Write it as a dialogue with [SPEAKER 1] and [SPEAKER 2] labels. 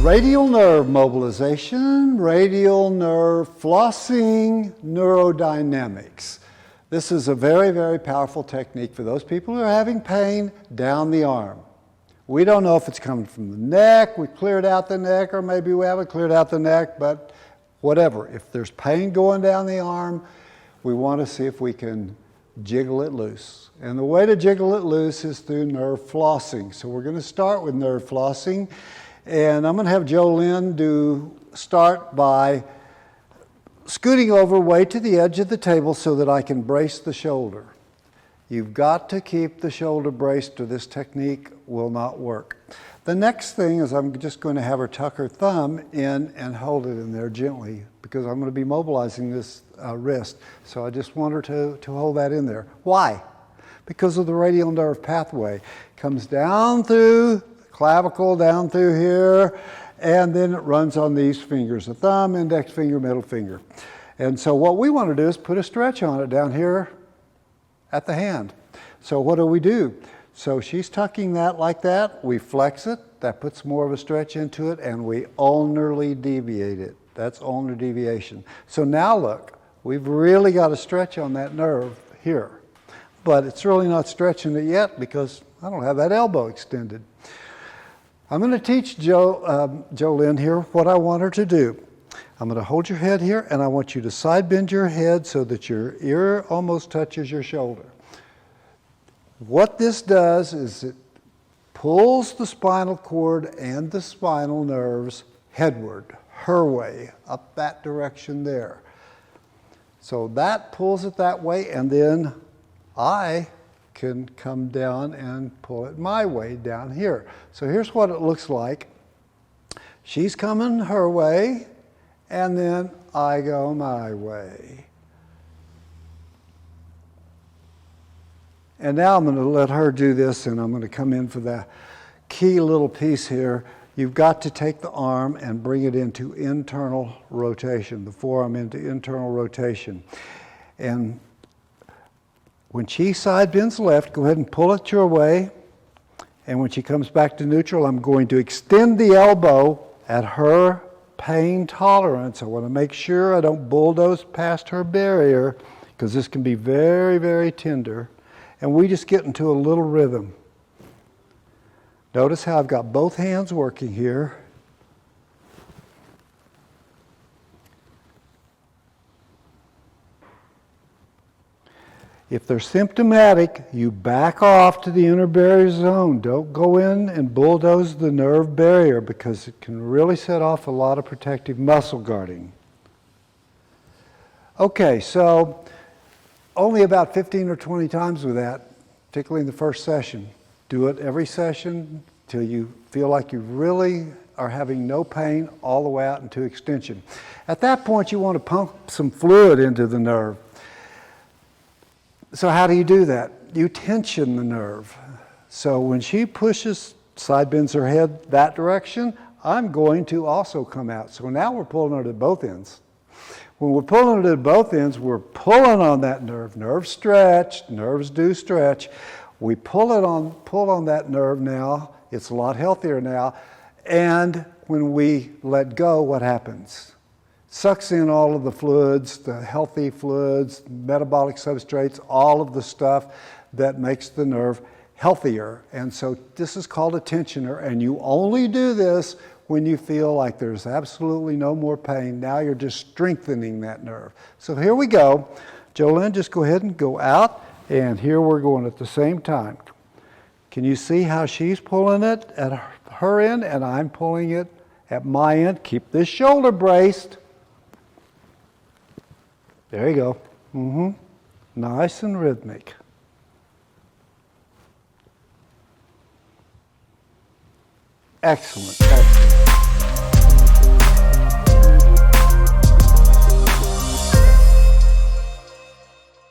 [SPEAKER 1] Radial nerve mobilization, radial nerve flossing, neurodynamics. This is a very, very powerful technique for those people who are having pain down the arm. We don't know if it's coming from the neck, we cleared out the neck, or maybe we haven't cleared out the neck, but whatever. If there's pain going down the arm, we want to see if we can jiggle it loose. And the way to jiggle it loose is through nerve flossing. So we're going to start with nerve flossing. And I'm going to have Jolynn start by scooting over way to the edge of the table so that I can brace the shoulder. You've got to keep the shoulder braced or this technique will not work. The next thing is I'm just going to have her tuck her thumb in and hold it in there gently because I'm going to be mobilizing this wrist. So I just want her to hold that in there. Why? Because of the radial nerve pathway. Comes down through clavicle, down through here, and then it runs on these fingers, the thumb, index finger, middle finger. And so what we want to do is put a stretch on it down here at the hand. So what do? So she's tucking that like that, we flex it, that puts more of a stretch into it, and we ulnarly deviate it. That's ulnar deviation. So now look, we've really got a stretch on that nerve here, but it's really not stretching it yet because I don't have that elbow extended. I'm going to teach Jolynn here what I want her to do. I'm going to hold your head here and I want you to side bend your head so that your ear almost touches your shoulder. What this does is it pulls the spinal cord and the spinal nerves headward, her way, up that direction there. So that pulls it that way, and then I can come down and pull it my way down here. So here's what it looks like. She's coming her way, and then I go my way. And now I'm going to let her do this, and I'm going to come in for the key little piece here. You've got to take the arm and bring it into internal rotation, the forearm into internal rotation. And when she side bends left, go ahead and pull it your way. And when she comes back to neutral, I'm going to extend the elbow at her pain tolerance. I want to make sure I don't bulldoze past her barrier because this can be very, very tender. And we just get into a little rhythm. Notice how I've got both hands working here. If they're symptomatic, you back off to the inner barrier zone. Don't go in and bulldoze the nerve barrier because it can really set off a lot of protective muscle guarding. Okay, so only about 15 or 20 times with that, particularly in the first session. Do it every session till you feel like you really are having no pain all the way out into extension. At that point, you want to pump some fluid into the nerve. So how do you do that? You tension the nerve. So when she pushes, side bends her head that direction, I'm going to also come out. So now we're pulling it at both ends. When we're pulling it at both ends, we're pulling on that nerve. Nerves stretch, nerves do stretch. We pull on that nerve now. It's a lot healthier now. And when we let go, what happens? Sucks in all of the fluids, the healthy fluids, metabolic substrates, all of the stuff that makes the nerve healthier. And so this is called a tensioner, and you only do this when you feel like there's absolutely no more pain. Now you're just strengthening that nerve. So here we go. Jolynn, just go ahead and go out, and here we're going at the same time. Can you see how she's pulling it at her end, and I'm pulling it at my end? Keep this shoulder braced. There you go. Nice and rhythmic. Excellent. Excellent.